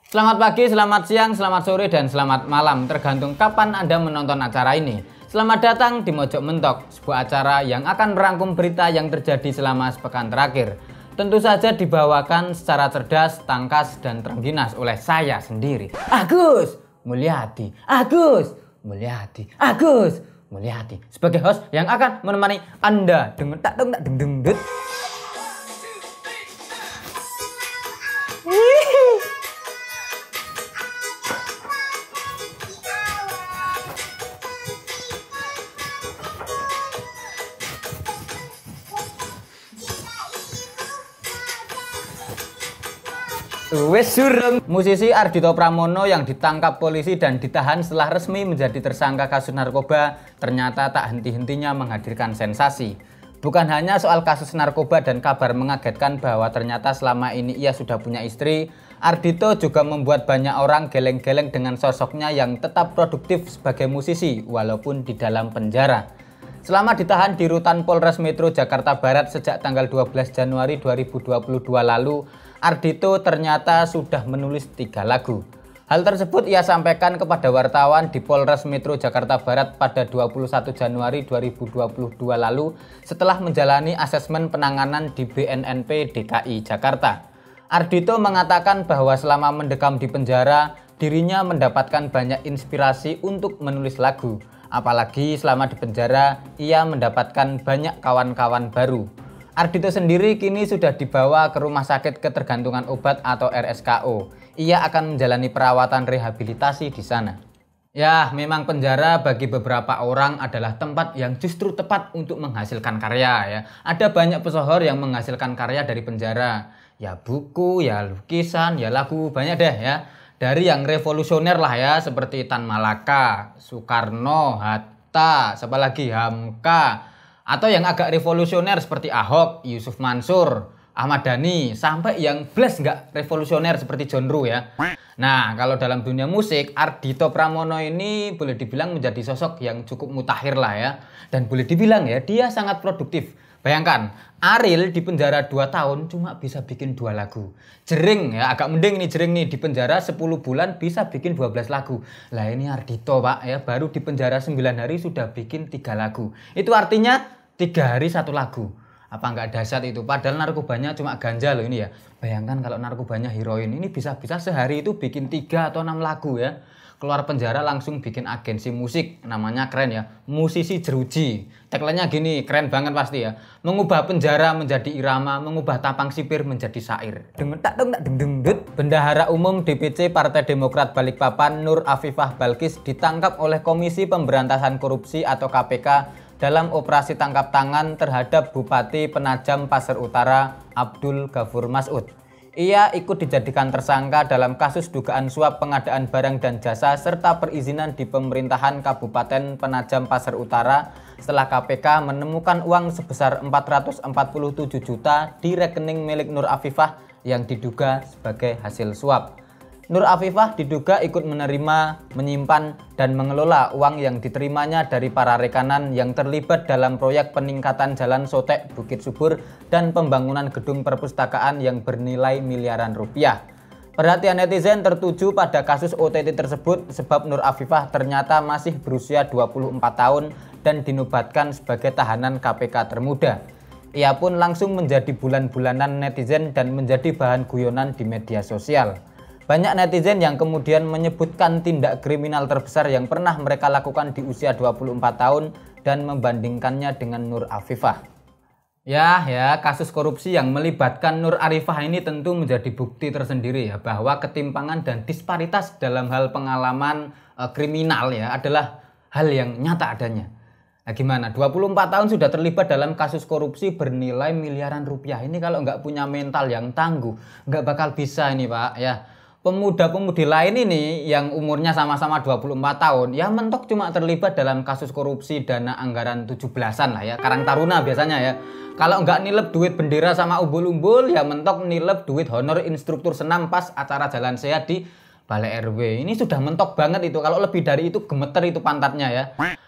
Selamat pagi, selamat siang, selamat sore, dan selamat malam, tergantung kapan Anda menonton acara ini. Selamat datang di Mojok Mentok, sebuah acara yang akan merangkum berita yang terjadi selama sepekan terakhir. Tentu saja dibawakan secara cerdas, tangkas, dan terengginas oleh saya sendiri, Agus Mulyadi. Sebagai host yang akan menemani Anda dengan tak dong tak deng deng dut. Wes surem. Musisi Ardhito Pramono yang ditangkap polisi dan ditahan setelah resmi menjadi tersangka kasus narkoba ternyata tak henti-hentinya menghadirkan sensasi. Bukan hanya soal kasus narkoba dan kabar mengagetkan bahwa ternyata selama ini ia sudah punya istri, Ardhito juga membuat banyak orang geleng-geleng dengan sosoknya yang tetap produktif sebagai musisi walaupun di dalam penjara. Selama ditahan di rutan Polres Metro Jakarta Barat sejak tanggal 12 Januari 2022 lalu, Ardhito ternyata sudah menulis 3 lagu. Hal tersebut ia sampaikan kepada wartawan di Polres Metro Jakarta Barat pada 21 Januari 2022 lalu setelah menjalani asesmen penanganan di BNNP DKI Jakarta. Ardhito mengatakan bahwa selama mendekam di penjara, dirinya mendapatkan banyak inspirasi untuk menulis lagu. Apalagi selama di penjara, ia mendapatkan banyak kawan-kawan baru. Ardhito sendiri kini sudah dibawa ke Rumah Sakit Ketergantungan Obat atau RSKO. Ia akan menjalani perawatan rehabilitasi di sana. Ya, memang penjara bagi beberapa orang adalah tempat yang justru tepat untuk menghasilkan karya ya. Ada banyak pesohor yang menghasilkan karya dari penjara. Ya buku, ya lukisan, ya lagu, banyak deh ya. Dari yang revolusioner lah ya, seperti Tan Malaka, Soekarno, Hatta, siapa lagi, Hamka. Atau yang agak revolusioner seperti Ahok, Yusuf Mansur, Ahmad Dhani, sampai yang bless nggak revolusioner seperti John Ruh ya. Nah, kalau dalam dunia musik, Ardhito Pramono ini boleh dibilang menjadi sosok yang cukup mutakhir lah ya. Dan boleh dibilang ya, dia sangat produktif. Bayangkan, Ariel di penjara 2 tahun cuma bisa bikin 2 lagu. Jering ya, agak mending nih Jering nih, di penjara 10 bulan bisa bikin 12 lagu. Lah ini Ardhito Pak ya, baru di penjara 9 hari sudah bikin 3 lagu. Itu artinya 3 hari 1 lagu. Apa nggak dahsyat itu? Padahal narkobanya cuma ganja loh ini ya. Bayangkan kalau narkobanya heroin, ini bisa-bisa sehari itu bikin 3 atau 6 lagu ya. Keluar penjara langsung bikin agensi musik, namanya keren ya, Musisi Jeruji. Tagline-nya gini, keren banget pasti ya. Mengubah penjara menjadi irama, mengubah tampang sipir menjadi syair. Bendahara Umum DPC Partai Demokrat Balikpapan Nur Afifah Balkis ditangkap oleh Komisi Pemberantasan Korupsi atau KPK dalam operasi tangkap tangan terhadap Bupati Penajam Pasir Utara Abdul Ghafur Mas'ud. Ia ikut dijadikan tersangka dalam kasus dugaan suap pengadaan barang dan jasa serta perizinan di pemerintahan Kabupaten Penajam Pasir Utara setelah KPK menemukan uang sebesar 447 juta di rekening milik Nur Afifah yang diduga sebagai hasil suap. Nur Afifah diduga ikut menerima, menyimpan, dan mengelola uang yang diterimanya dari para rekanan yang terlibat dalam proyek peningkatan Jalan Sotek Bukit Subur dan pembangunan gedung perpustakaan yang bernilai miliaran rupiah. Perhatian netizen tertuju pada kasus OTT tersebut sebab Nur Afifah ternyata masih berusia 24 tahun dan dinobatkan sebagai tahanan KPK termuda. Ia pun langsung menjadi bulan-bulanan netizen dan menjadi bahan guyonan di media sosial. Banyak netizen yang kemudian menyebutkan tindak kriminal terbesar yang pernah mereka lakukan di usia 24 tahun dan membandingkannya dengan Nur Afifah. Ya, kasus korupsi yang melibatkan Nur Arifah ini tentu menjadi bukti tersendiri ya bahwa ketimpangan dan disparitas dalam hal pengalaman kriminal ya adalah hal yang nyata adanya. Nah gimana? 24 tahun sudah terlibat dalam kasus korupsi bernilai miliaran rupiah. Ini kalau nggak punya mental yang tangguh, nggak bakal bisa ini Pak ya. Pemuda-pemudi lain ini yang umurnya sama-sama 24 tahun ya mentok cuma terlibat dalam kasus korupsi dana anggaran 17-an lah ya, Karang Taruna biasanya ya. Kalau nggak nilep duit bendera sama umbul-umbul ya mentok nilep duit honor instruktur senam pas acara jalan sehat di Balai RW. Ini sudah mentok banget itu, kalau lebih dari itu gemeter itu pantatnya ya.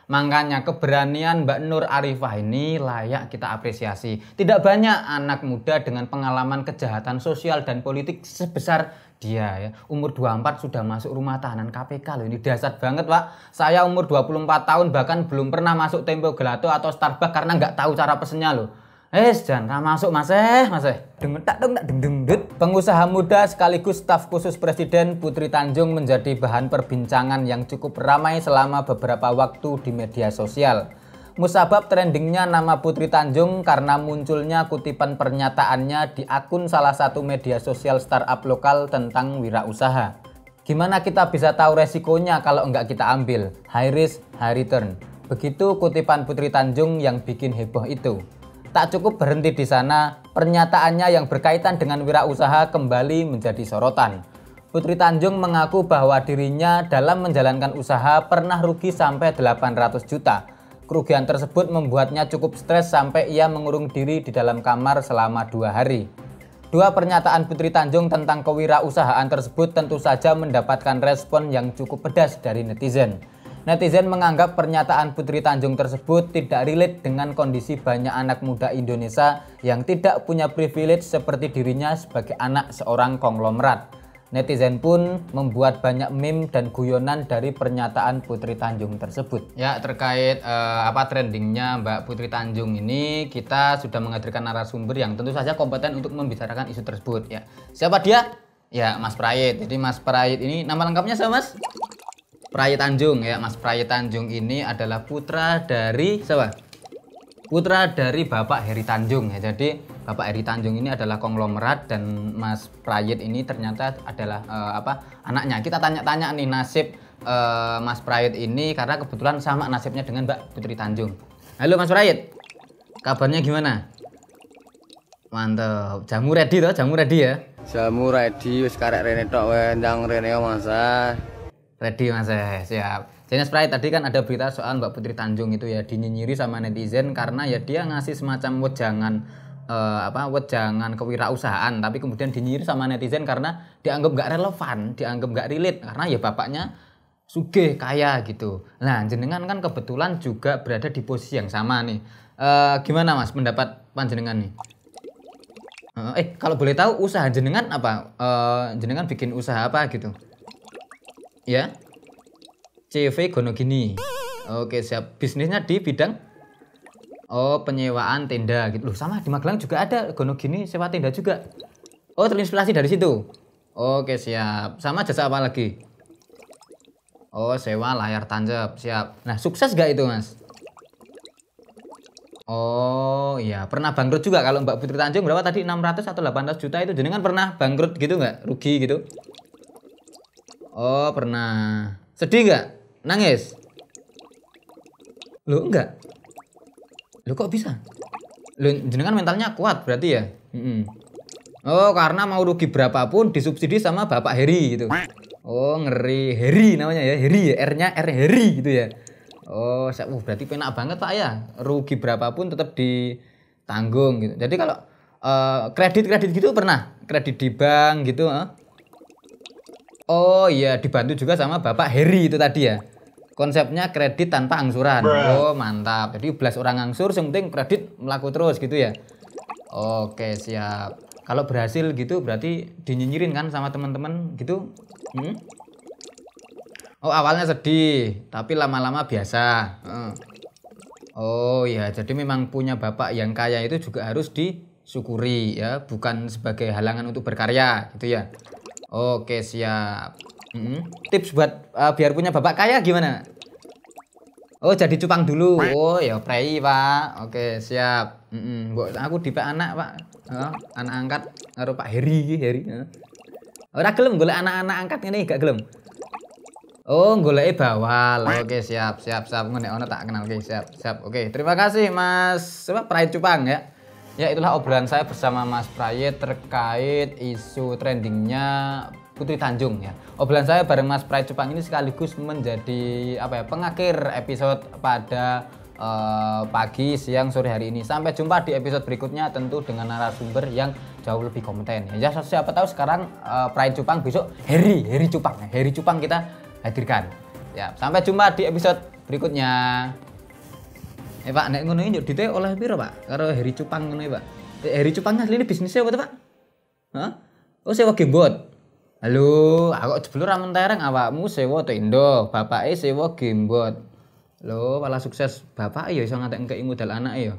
Makanya keberanian Mbak Nur Arifah ini layak kita apresiasi. Tidak banyak anak muda dengan pengalaman kejahatan sosial dan politik sebesar Dia ya, umur 24 sudah masuk rumah tahanan KPK loh. Ini dahsyat banget, Pak. Saya umur 24 tahun bahkan belum pernah masuk Tempo Gelato atau Starbucks karena nggak tahu cara pesennya loh. Jangan masuk Mas. Deng tak deng tak deng deng dut. Pengusaha muda sekaligus staf khusus Presiden Putri Tanjung menjadi bahan perbincangan yang cukup ramai selama beberapa waktu di media sosial. Musabab trendingnya nama Putri Tanjung karena munculnya kutipan pernyataannya di akun salah satu media sosial startup lokal tentang wirausaha. Gimana kita bisa tahu resikonya kalau enggak kita ambil? High risk, high return. Begitu kutipan Putri Tanjung yang bikin heboh itu. Tak cukup berhenti di sana, pernyataannya yang berkaitan dengan wirausaha kembali menjadi sorotan. Putri Tanjung mengaku bahwa dirinya dalam menjalankan usaha pernah rugi sampai 800 juta. Kerugian tersebut membuatnya cukup stres sampai ia mengurung diri di dalam kamar selama 2 hari. Dua pernyataan Putri Tanjung tentang kewirausahaan tersebut tentu saja mendapatkan respon yang cukup pedas dari netizen. Netizen menganggap pernyataan Putri Tanjung tersebut tidak relate dengan kondisi banyak anak muda Indonesia yang tidak punya privilege seperti dirinya sebagai anak seorang konglomerat. Netizen pun membuat banyak meme dan guyonan dari pernyataan Putri Tanjung tersebut. Ya, terkait trendingnya Mbak Putri Tanjung ini, kita sudah menghadirkan narasumber yang tentu saja kompeten untuk membicarakan isu tersebut. Ya, siapa dia? Ya, Mas Prayit. Jadi Mas Prayit ini nama lengkapnya siapa, Mas? Prayit Tanjung ya. Mas Prayit Tanjung ini adalah putra dari siapa? Putra dari Bapak Heri Tanjung ya. Jadi Bapak Heri Tanjung ini adalah konglomerat dan Mas Prayit ini ternyata adalah anaknya. Kita tanya-tanya nih nasib Mas Prayit ini karena kebetulan sama nasibnya dengan Mbak Putri Tanjung. Halo Mas Prayit. Kabarnya gimana? Mantap. Jamu ready toh? Jamu ready ya? Jamu ready wis karek rene tok wae ndang rene Mas. Ready Mas, siap. Jadi Mas Prayit, tadi kan ada berita soal Mbak Putri Tanjung itu ya dinyinyiri sama netizen karena ya dia ngasih semacam wejangan kewirausahaan, tapi kemudian dinyinyiri sama netizen karena dianggap nggak relevan, dianggap nggak relate karena ya bapaknya sugih kaya gitu. Nah jenengan kan kebetulan juga berada di posisi yang sama nih. Gimana Mas pendapat panjenengan nih? Kalau boleh tahu usaha jenengan apa? Jenengan bikin usaha apa gitu? Ya, CV Gonogini. Oke siap. Bisnisnya di bidang penyewaan tenda gitu. Loh sama di Magelang juga ada Gonogini sewa tenda juga. Oh terinspirasi dari situ. Oke siap. Sama jasa apa lagi? Oh sewa layar tancap. Siap. Nah sukses gak itu Mas? Oh iya. Pernah bangkrut juga kalau Mbak Putri Tanjung berapa tadi 600 atau 800 juta itu jenengan pernah bangkrut gitu nggak? Rugi gitu? Oh pernah. Sedih nggak? Nangis? Loh enggak? Loh kok bisa? Loh jenengan mentalnya kuat berarti ya? Oh karena mau rugi berapapun disubsidi sama Bapak Heri gitu. Oh ngeri. Heri namanya ya. Heri ya. R-nya R Heri gitu ya. Oh berarti penak banget Pak ya. Rugi berapapun tetap ditanggung gitu. Jadi kalau kredit gitu pernah? Kredit di bank gitu. Oh iya dibantu juga sama Bapak Heri itu tadi ya. Konsepnya kredit tanpa angsuran. Oh mantap. Jadi 11 orang angsur yang penting kredit melaku terus gitu ya. Oke siap. Kalau berhasil gitu berarti dinyinyirin kan sama teman-teman gitu. Oh awalnya sedih tapi lama-lama biasa. Oh iya jadi memang punya bapak yang kaya itu juga harus disyukuri ya. Bukan sebagai halangan untuk berkarya gitu ya. Oke siap. Tips buat biar punya bapak kaya gimana? Oh jadi cupang dulu. Oh ya prei Pak. Oke siap. Aku di Pak anak Pak. Anak angkat karo Pak Heri. Ora gelem golek anak-anak angkat ini gak gelem. Oh golek bawal. Oke siap. Ngono ono tak kenal. Oke siap. Oke terima kasih Mas Prayit Cupang ya. Ya itulah obrolan saya bersama Mas Prayit terkait isu trendingnya Putri Tanjung ya. Obrolan saya bareng Mas Prayit Cupang ini sekaligus menjadi pengakhir episode pada pagi, siang, sore hari ini. Sampai jumpa di episode berikutnya tentu dengan narasumber yang jauh lebih kompeten. Ya siapa tahu sekarang Prayit Cupang besok Heri Cupang. Heri Cupang kita hadirkan. Ya, sampai jumpa di episode berikutnya. Pak, nek ngono iki dite oleh piro, Pak? Karo Heri Cupang ngono Pak. Heri Cupang asline bisnisnya apa tuh, Pak? Hah? Oh, sewa gamebot. Halo, aku jebul ra mentereng awakmu sewa tenda, bapake sewa gembot. Lho, malah sukses bapak ya iso ngantek engkeki modal anake ya.